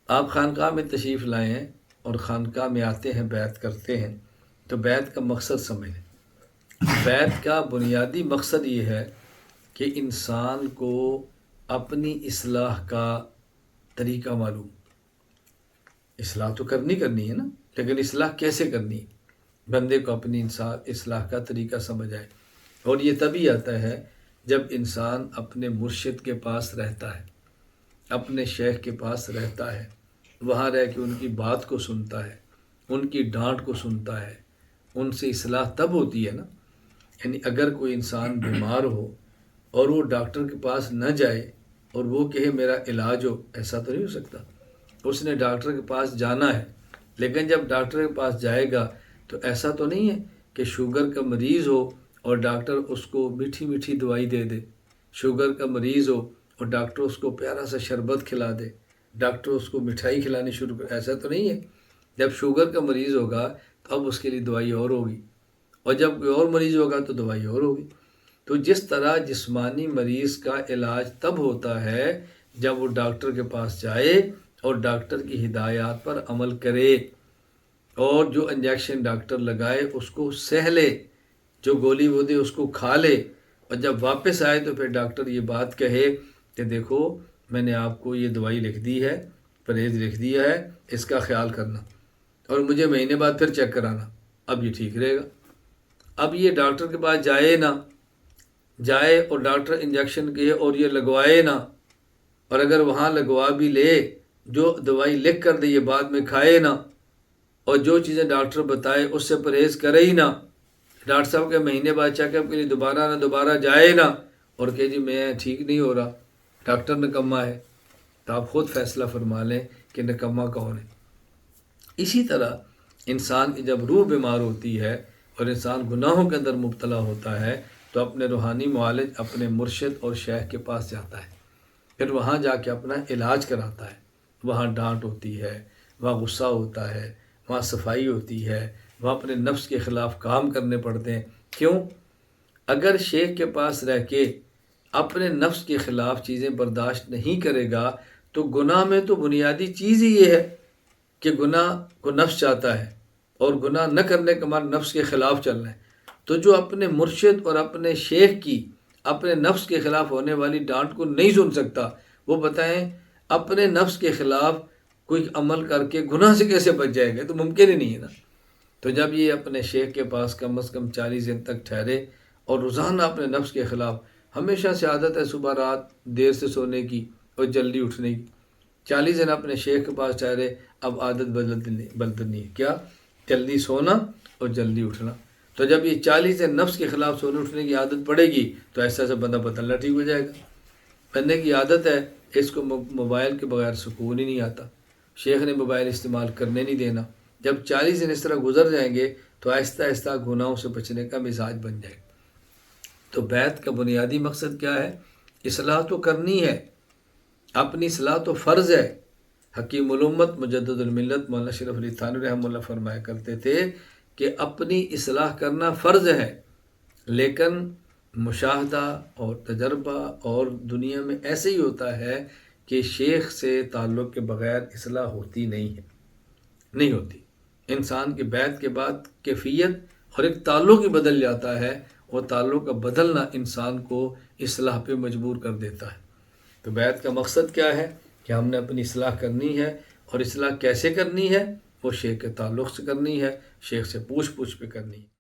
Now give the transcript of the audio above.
آپ خانقاہ میں تشریف لائے ہیں اور خانقاہ میں آتے ہیں، بیعت کرتے ہیں، تو بیعت کا مقصد سمجھیں۔ بیعت کا بنیادی مقصد یہ ہے کہ انسان کو اپنی اصلاح کا طریقہ معلوم۔ اصلاح تو کرنی ہے نا، لیکن اصلاح کیسے کرنی ہے، بندے کو اپنی اصلاح کا طریقہ سمجھ آئے۔ اور یہ تبھی آتا ہے جب انسان اپنے مرشد کے پاس رہتا ہے، اپنے شیخ کے پاس رہتا ہے، وہاں رہ کے ان کی بات کو سنتا ہے، ان کی ڈانٹ کو سنتا ہے۔ ان سے اصلاح تب ہوتی ہے نا، یعنی اگر کوئی انسان بیمار ہو اور وہ ڈاکٹر کے پاس نہ جائے اور وہ کہے میرا علاج ہو، ایسا تو نہیں ہو سکتا۔ اس نے ڈاکٹر کے پاس جانا ہے، لیکن جب ڈاکٹر کے پاس جائے گا تو ایسا تو نہیں ہے کہ شوگر کا مریض ہو اور ڈاکٹر اس کو میٹھی میٹھی دوائی دے دے۔ شوگر کا مریض ہو اور ڈاکٹر اس کو پیارا سا شربت کھلا دے، ڈاکٹر اس کو مٹھائی کھلانی شروع کر، ایسا تو نہیں ہے۔ جب شوگر کا مریض ہوگا تو اب اس کے لیے دوائی اور ہوگی، اور جب کوئی اور مریض ہوگا تو دوائی اور ہوگی۔ تو جس طرح جسمانی مریض کا علاج تب ہوتا ہے جب وہ ڈاکٹر کے پاس جائے اور ڈاکٹر کی ہدایات پر عمل کرے، اور جو انجیکشن ڈاکٹر لگائے اس کو سہ لے، جو گولی وہ دے اس کو کھا لے، اور جب واپس آئے تو پھر ڈاکٹر یہ بات کہے کہ دیکھو میں نے آپ کو یہ دوائی لکھ دی ہے، پرہیز لکھ دیا ہے، اس کا خیال کرنا، اور مجھے مہینے بعد پھر چیک کرانا، اب یہ ٹھیک رہے گا۔ اب یہ ڈاکٹر کے پاس جائے نہ، جائے اور ڈاکٹر انجیکشن کہے اور یہ لگوائے نہ، اور اگر وہاں لگوا بھی لے، جو دوائی لکھ کر دے یہ بعد میں کھائے نہ، اور جو چیزیں ڈاکٹر بتائے اس سے پرہیز کرے ہی نہ، ڈاکٹر صاحب کے مہینے بعد چیک اپ کے لیے دوبارہ جائے نہ، اور کہ جی میں ٹھیک نہیں ہو رہا، ڈاکٹر نکما ہے، تو آپ خود فیصلہ فرما لیں کہ نکما کون ہے۔ اسی طرح انسان کی جب روح بیمار ہوتی ہے اور انسان گناہوں کے اندر مبتلا ہوتا ہے تو اپنے روحانی معالج، اپنے مرشد اور شیخ کے پاس جاتا ہے، پھر وہاں جا کے اپنا علاج کراتا ہے۔ وہاں ڈانٹ ہوتی ہے، وہاں غصہ ہوتا ہے، وہاں صفائی ہوتی ہے، وہاں اپنے نفس کے خلاف کام کرنے پڑتے ہیں۔ کیوں؟ اگر شیخ کے پاس رہ کے اپنے نفس کے خلاف چیزیں برداشت نہیں کرے گا تو گناہ میں تو بنیادی چیز ہی یہ ہے کہ گناہ کو نفس چاہتا ہے، اور گناہ نہ کرنے کا مطلب نفس کے خلاف چلنا ہے۔ تو جو اپنے مرشد اور اپنے شیخ کی اپنے نفس کے خلاف ہونے والی ڈانٹ کو نہیں سن سکتا، وہ بتائیں اپنے نفس کے خلاف کوئی عمل کر کے گناہ سے کیسے بچ جائے گا؟ تو ممکن ہی نہیں ہے نا۔ تو جب یہ اپنے شیخ کے پاس کم از کم 40 دن تک ٹھہرے اور روزانہ اپنے نفس کے خلاف، ہمیشہ سے عادت ہے صبح رات دیر سے سونے کی اور جلدی اٹھنے کی، 40 دن اپنے شیخ کے پاس ٹھہرے، اب عادت بدلنی ہے، کیا؟ جلدی سونا اور جلدی اٹھنا۔ تو جب یہ 40 دن نفس کے خلاف سونے اٹھنے کی عادت پڑے گی تو ایسا بندہ بدلنا ٹھیک ہو جائے گا۔ بندے کی عادت ہے اس کو موبائل کے بغیر سکون ہی نہیں آتا، شیخ نے موبائل استعمال کرنے نہیں دینا۔ جب 40 دن اس طرح گزر جائیں گے تو آہستہ آہستہ گناہوں سے بچنے کا مزاج بن جائے گا۔ تو بیعت کا بنیادی مقصد کیا ہے؟ اصلاح تو کرنی ہے، اپنی اصلاح تو فرض ہے۔ حکیم الامت مجدد الملت مولانا اشرف علی تھانوی رحمہ اللہ فرمایا کرتے تھے کہ اپنی اصلاح کرنا فرض ہے، لیکن مشاہدہ اور تجربہ اور دنیا میں ایسے ہی ہوتا ہے کہ شیخ سے تعلق کے بغیر اصلاح ہوتی نہیں ہوتی۔ انسان کے بیعت کے بعد کیفیت اور ایک تعلق ہی بدل جاتا ہے، اور تعلق کا بدلنا انسان کو اصلاح پہ مجبور کر دیتا ہے۔ تو بیعت کا مقصد کیا ہے؟ کہ ہم نے اپنی اصلاح کرنی ہے، اور اصلاح کیسے کرنی ہے؟ وہ شیخ کے تعلق سے کرنی ہے، شیخ سے پوچھ پہ کرنی ہے۔